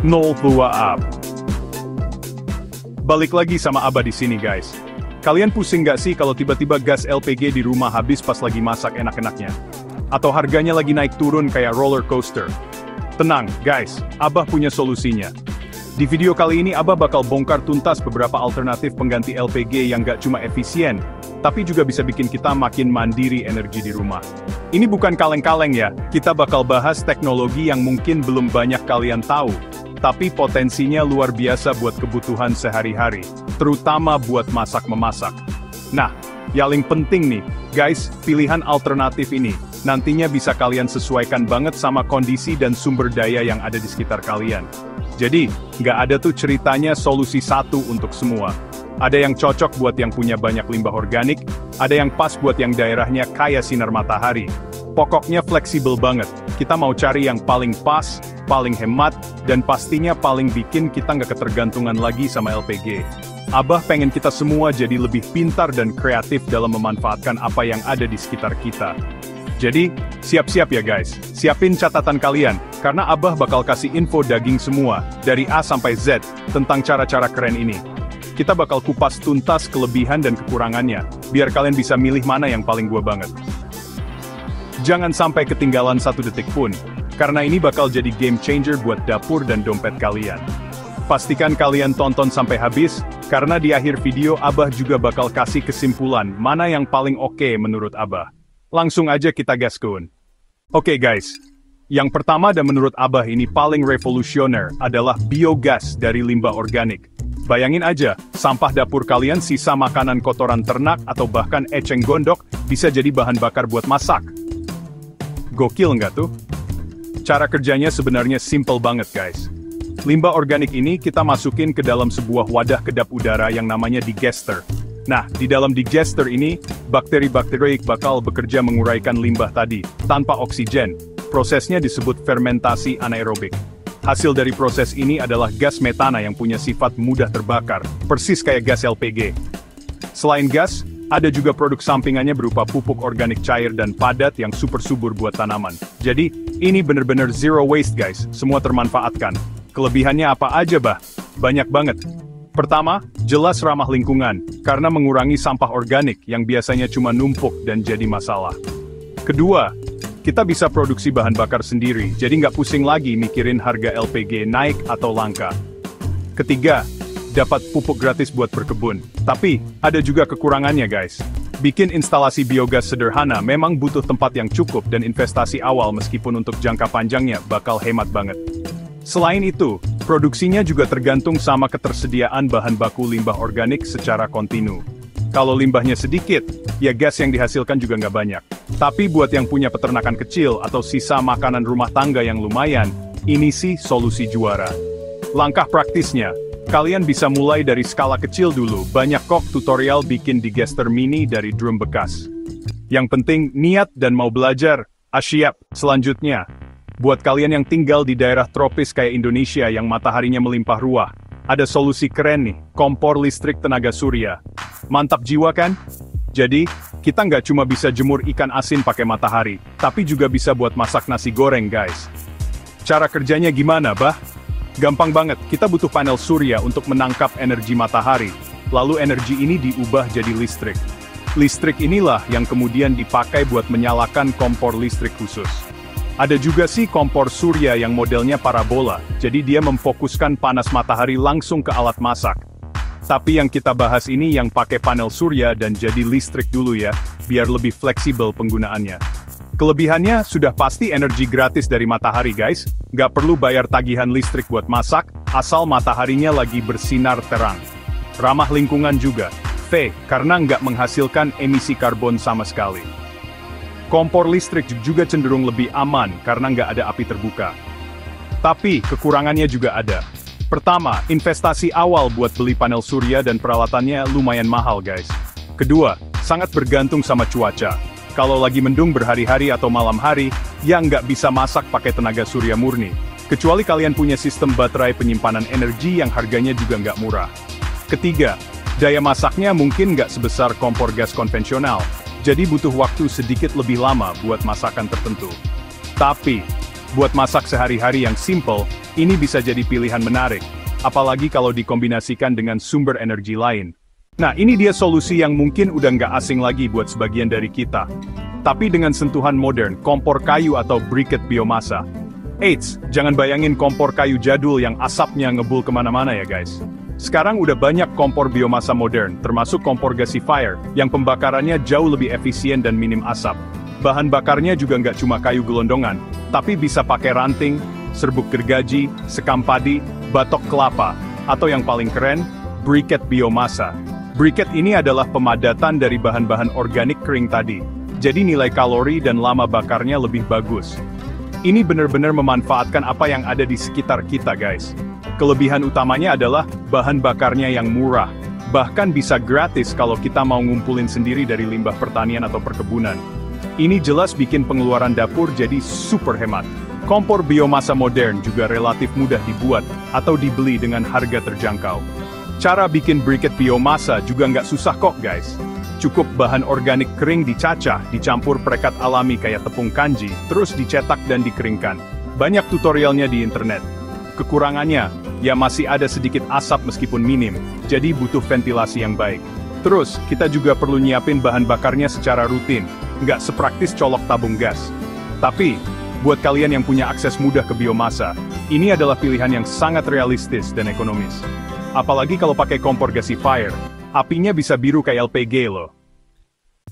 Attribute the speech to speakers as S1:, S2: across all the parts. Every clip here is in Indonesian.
S1: 02 up. Balik lagi sama Abah di sini guys. Kalian pusing nggak sih kalau tiba-tiba gas LPG di rumah habis pas lagi masak enak-enaknya? Atau harganya lagi naik turun kayak roller coaster? Tenang guys, Abah punya solusinya. Di video kali ini Abah bakal bongkar tuntas beberapa alternatif pengganti LPG yang nggak cuma efisien, tapi juga bisa bikin kita makin mandiri energi di rumah. Ini bukan kaleng-kaleng ya, kita bakal bahas teknologi yang mungkin belum banyak kalian tahu, tapi potensinya luar biasa buat kebutuhan sehari-hari, terutama buat masak-memasak. Nah, yang paling penting nih, guys, pilihan alternatif ini, nantinya bisa kalian sesuaikan banget sama kondisi dan sumber daya yang ada di sekitar kalian. Jadi, nggak ada tuh ceritanya solusi satu untuk semua. Ada yang cocok buat yang punya banyak limbah organik, ada yang pas buat yang daerahnya kaya sinar matahari. Pokoknya fleksibel banget, kita mau cari yang paling pas, paling hemat, dan pastinya paling bikin kita nggak ketergantungan lagi sama LPG. Abah pengen kita semua jadi lebih pintar dan kreatif dalam memanfaatkan apa yang ada di sekitar kita. Jadi, siap-siap ya guys, siapin catatan kalian, karena Abah bakal kasih info daging semua, dari A sampai Z, tentang cara-cara keren ini. Kita bakal kupas tuntas kelebihan dan kekurangannya, biar kalian bisa milih mana yang paling gua banget. Jangan sampai ketinggalan satu detik pun, karena ini bakal jadi game changer buat dapur dan dompet kalian. Pastikan kalian tonton sampai habis, karena di akhir video Abah juga bakal kasih kesimpulan mana yang paling oke menurut Abah. Langsung aja kita gaskun. Oke guys, yang pertama dan menurut Abah ini paling revolusioner adalah biogas dari limbah organik. Bayangin aja, sampah dapur kalian sisa makanan kotoran ternak atau bahkan eceng gondok bisa jadi bahan bakar buat masak. Gokil nggak tuh? Cara kerjanya sebenarnya simple banget guys. Limbah organik ini kita masukin ke dalam sebuah wadah kedap udara yang namanya digester. Nah, di dalam digester ini, bakteri-bakteri bakal bekerja menguraikan limbah tadi, tanpa oksigen. Prosesnya disebut fermentasi anaerobik. Hasil dari proses ini adalah gas metana yang punya sifat mudah terbakar, persis kayak gas LPG. Selain gas, ada juga produk sampingannya berupa pupuk organik cair dan padat yang super subur buat tanaman. Jadi, ini bener-bener zero waste guys, semua termanfaatkan. Kelebihannya apa aja bah? Banyak banget. Pertama, jelas ramah lingkungan, karena mengurangi sampah organik yang biasanya cuma numpuk dan jadi masalah. Kedua, kita bisa produksi bahan bakar sendiri, jadi nggak pusing lagi mikirin harga LPG naik atau langka. Ketiga, dapat pupuk gratis buat berkebun. Tapi, ada juga kekurangannya guys. Bikin instalasi biogas sederhana memang butuh tempat yang cukup dan investasi awal meskipun untuk jangka panjangnya bakal hemat banget. Selain itu, produksinya juga tergantung sama ketersediaan bahan baku limbah organik secara kontinu. Kalau limbahnya sedikit, ya gas yang dihasilkan juga nggak banyak. Tapi buat yang punya peternakan kecil atau sisa makanan rumah tangga yang lumayan, ini sih solusi juara. Langkah praktisnya, kalian bisa mulai dari skala kecil dulu, banyak kok tutorial bikin digester mini dari drum bekas. Yang penting niat dan mau belajar, asyap. Selanjutnya, buat kalian yang tinggal di daerah tropis kayak Indonesia yang mataharinya melimpah ruah, ada solusi keren nih, kompor listrik tenaga surya. Mantap jiwa kan? Jadi, kita nggak cuma bisa jemur ikan asin pakai matahari, tapi juga bisa buat masak nasi goreng guys. Cara kerjanya gimana bah? Gampang banget, kita butuh panel surya untuk menangkap energi matahari, lalu energi ini diubah jadi listrik. Listrik inilah yang kemudian dipakai buat menyalakan kompor listrik khusus. Ada juga sih kompor surya yang modelnya parabola, jadi dia memfokuskan panas matahari langsung ke alat masak. Tapi yang kita bahas ini yang pakai panel surya dan jadi listrik dulu ya, biar lebih fleksibel penggunaannya. Kelebihannya sudah pasti energi gratis dari matahari guys, nggak perlu bayar tagihan listrik buat masak, asal mataharinya lagi bersinar terang. Ramah lingkungan juga, karena nggak menghasilkan emisi karbon sama sekali. Kompor listrik juga cenderung lebih aman karena nggak ada api terbuka. Tapi kekurangannya juga ada. Pertama, investasi awal buat beli panel surya dan peralatannya lumayan mahal guys. Kedua, sangat bergantung sama cuaca. Kalau lagi mendung berhari-hari atau malam hari, ya nggak bisa masak pakai tenaga surya murni. Kecuali kalian punya sistem baterai penyimpanan energi yang harganya juga nggak murah. Ketiga, daya masaknya mungkin nggak sebesar kompor gas konvensional, jadi butuh waktu sedikit lebih lama buat masakan tertentu. Tapi, Buat masak sehari-hari yang simple, ini bisa jadi pilihan menarik. Apalagi kalau dikombinasikan dengan sumber energi lain. Nah, ini dia solusi yang mungkin udah nggak asing lagi buat sebagian dari kita. Tapi dengan sentuhan modern, kompor kayu atau briquette biomasa. Eits, jangan bayangin kompor kayu jadul yang asapnya ngebul kemana-mana ya guys. Sekarang udah banyak kompor biomasa modern, termasuk kompor gasifier, yang pembakarannya jauh lebih efisien dan minim asap. Bahan bakarnya juga nggak cuma kayu gelondongan, tapi bisa pakai ranting, serbuk gergaji, sekam padi, batok kelapa, atau yang paling keren, briquette biomasa. Briquette ini adalah pemadatan dari bahan-bahan organik kering tadi, jadi nilai kalori dan lama bakarnya lebih bagus. Ini benar-benar memanfaatkan apa yang ada di sekitar kita guys. Kelebihan utamanya adalah bahan bakarnya yang murah, bahkan bisa gratis kalau kita mau ngumpulin sendiri dari limbah pertanian atau perkebunan. Ini jelas bikin pengeluaran dapur jadi super hemat. Kompor biomasa modern juga relatif mudah dibuat atau dibeli dengan harga terjangkau. Cara bikin briquette biomasa juga nggak susah kok guys. Cukup bahan organik kering dicacah, dicampur perekat alami kayak tepung kanji, terus dicetak dan dikeringkan. Banyak tutorialnya di internet. Kekurangannya, ya masih ada sedikit asap meskipun minim, jadi butuh ventilasi yang baik. Terus, kita juga perlu nyiapin bahan bakarnya secara rutin, nggak sepraktis colok tabung gas. Tapi, buat kalian yang punya akses mudah ke biomasa, ini adalah pilihan yang sangat realistis dan ekonomis. Apalagi kalau pakai kompor gasifier, apinya bisa biru kayak LPG loh.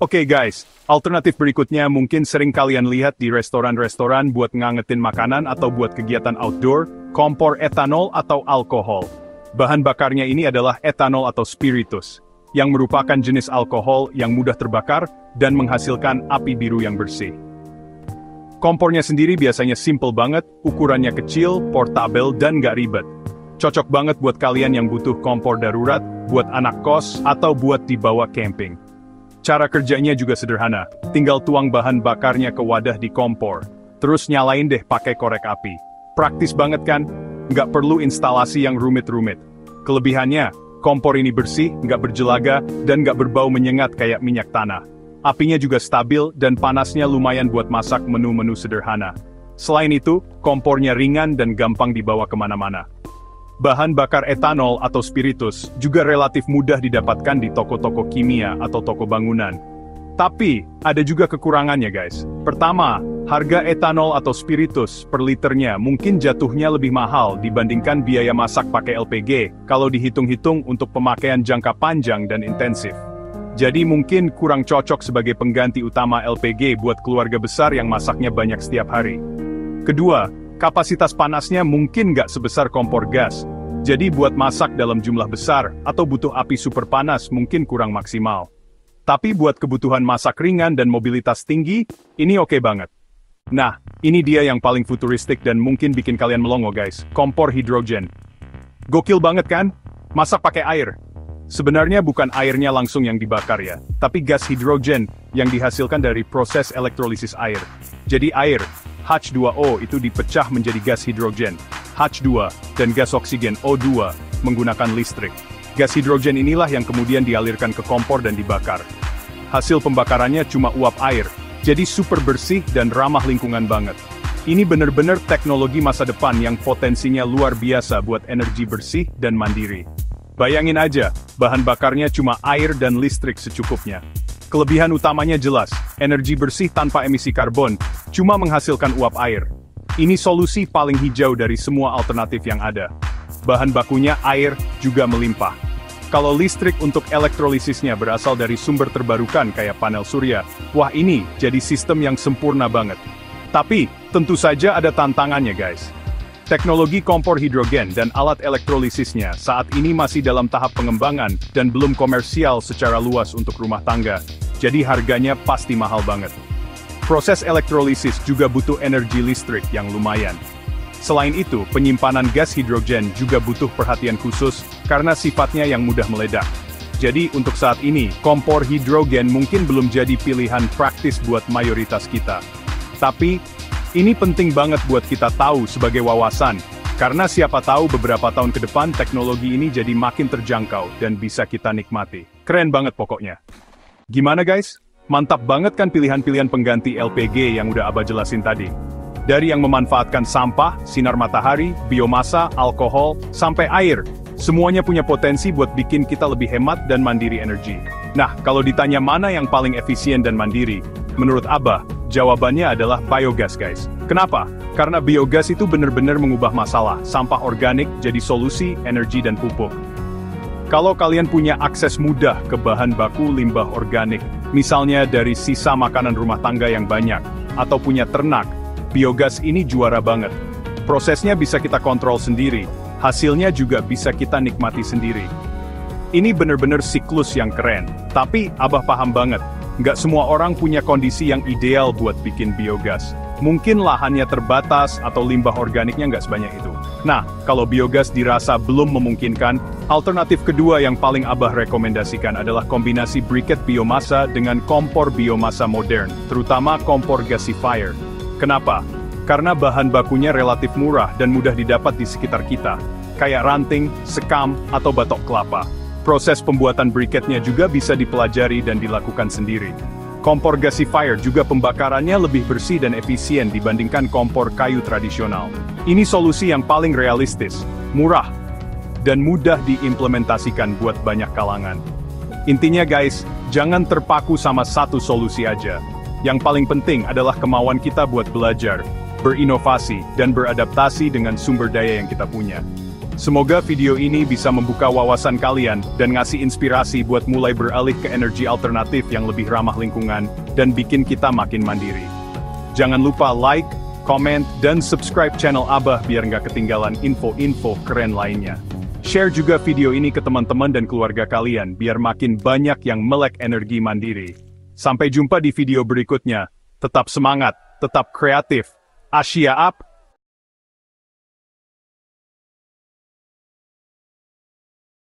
S1: Oke guys, alternatif berikutnya mungkin sering kalian lihat di restoran-restoran buat ngangetin makanan atau buat kegiatan outdoor, kompor etanol atau alkohol. Bahan bakarnya ini adalah etanol atau spiritus, yang merupakan jenis alkohol yang mudah terbakar dan menghasilkan api biru yang bersih. Kompornya sendiri biasanya simple banget, ukurannya kecil, portable, dan nggak ribet. Cocok banget buat kalian yang butuh kompor darurat, buat anak kos, atau buat dibawa camping. Cara kerjanya juga sederhana, tinggal tuang bahan bakarnya ke wadah di kompor. Terus nyalain deh pakai korek api. Praktis banget kan? Nggak perlu instalasi yang rumit-rumit. Kelebihannya, kompor ini bersih, nggak berjelaga, dan nggak berbau menyengat kayak minyak tanah. Apinya juga stabil dan panasnya lumayan buat masak menu-menu sederhana. Selain itu, kompornya ringan dan gampang dibawa kemana-mana. Bahan bakar etanol atau spiritus juga relatif mudah didapatkan di toko-toko kimia atau toko bangunan. Tapi, ada juga kekurangannya guys. Pertama, harga etanol atau spiritus per liternya mungkin jatuhnya lebih mahal dibandingkan biaya masak pakai LPG, kalau dihitung-hitung untuk pemakaian jangka panjang dan intensif. Jadi mungkin kurang cocok sebagai pengganti utama LPG buat keluarga besar yang masaknya banyak setiap hari. Kedua, kapasitas panasnya mungkin nggak sebesar kompor gas. Jadi buat masak dalam jumlah besar, atau butuh api super panas mungkin kurang maksimal. Tapi buat kebutuhan masak ringan dan mobilitas tinggi, ini oke banget. Nah, ini dia yang paling futuristik dan mungkin bikin kalian melongo guys, kompor hidrogen. Gokil banget kan? Masak pakai air. Sebenarnya bukan airnya langsung yang dibakar ya, tapi gas hidrogen yang dihasilkan dari proses elektrolisis air. Jadi air, H2O itu dipecah menjadi gas hidrogen, H2, dan gas oksigen O2, menggunakan listrik. Gas hidrogen inilah yang kemudian dialirkan ke kompor dan dibakar. Hasil pembakarannya cuma uap air, jadi super bersih dan ramah lingkungan banget. Ini bener-bener teknologi masa depan yang potensinya luar biasa buat energi bersih dan mandiri. Bayangin aja, bahan bakarnya cuma air dan listrik secukupnya. Kelebihan utamanya jelas, energi bersih tanpa emisi karbon, cuma menghasilkan uap air. Ini solusi paling hijau dari semua alternatif yang ada. Bahan bakunya air juga melimpah. Kalau listrik untuk elektrolisisnya berasal dari sumber terbarukan kayak panel surya, wah ini jadi sistem yang sempurna banget. Tapi, tentu saja ada tantangannya guys. Teknologi kompor hidrogen dan alat elektrolisisnya saat ini masih dalam tahap pengembangan dan belum komersial secara luas untuk rumah tangga, jadi harganya pasti mahal banget. Proses elektrolisis juga butuh energi listrik yang lumayan. Selain itu, penyimpanan gas hidrogen juga butuh perhatian khusus karena sifatnya yang mudah meledak. Jadi untuk saat ini, kompor hidrogen mungkin belum jadi pilihan praktis buat mayoritas kita. Tapi, ini penting banget buat kita tahu sebagai wawasan, karena siapa tahu beberapa tahun ke depan teknologi ini jadi makin terjangkau dan bisa kita nikmati. Keren banget pokoknya. Gimana guys? Mantap banget kan pilihan-pilihan pengganti LPG yang udah Abah jelasin tadi? Dari yang memanfaatkan sampah, sinar matahari, biomasa, alkohol, sampai air. Semuanya punya potensi buat bikin kita lebih hemat dan mandiri energi. Nah, kalau ditanya mana yang paling efisien dan mandiri, menurut Abah, jawabannya adalah biogas guys. Kenapa? Karena biogas itu benar-benar mengubah masalah, sampah organik jadi solusi, energi dan pupuk. Kalau kalian punya akses mudah ke bahan baku limbah organik, misalnya dari sisa makanan rumah tangga yang banyak, atau punya ternak, biogas ini juara banget. Prosesnya bisa kita kontrol sendiri, hasilnya juga bisa kita nikmati sendiri. Ini bener-bener siklus yang keren, tapi Abah paham banget, nggak semua orang punya kondisi yang ideal buat bikin biogas. Mungkin lahannya terbatas atau limbah organiknya nggak sebanyak itu. Nah, kalau biogas dirasa belum memungkinkan, alternatif kedua yang paling Abah rekomendasikan adalah kombinasi briket biomasa dengan kompor biomasa modern, terutama kompor gasifier. Kenapa? Karena bahan bakunya relatif murah dan mudah didapat di sekitar kita, kayak ranting, sekam, atau batok kelapa. Proses pembuatan briketnya juga bisa dipelajari dan dilakukan sendiri. Kompor gasifier juga pembakarannya lebih bersih dan efisien dibandingkan kompor kayu tradisional. Ini solusi yang paling realistis, murah, dan mudah diimplementasikan buat banyak kalangan. Intinya guys, jangan terpaku sama satu solusi aja. Yang paling penting adalah kemauan kita buat belajar, berinovasi, dan beradaptasi dengan sumber daya yang kita punya. Semoga video ini bisa membuka wawasan kalian dan ngasih inspirasi buat mulai beralih ke energi alternatif yang lebih ramah lingkungan dan bikin kita makin mandiri. Jangan lupa like, comment, dan subscribe channel Abah biar nggak ketinggalan info-info keren lainnya. Share juga video ini ke teman-teman dan keluarga kalian biar makin banyak yang melek energi mandiri. Sampai jumpa di video berikutnya. Tetap semangat, tetap kreatif. Asia up!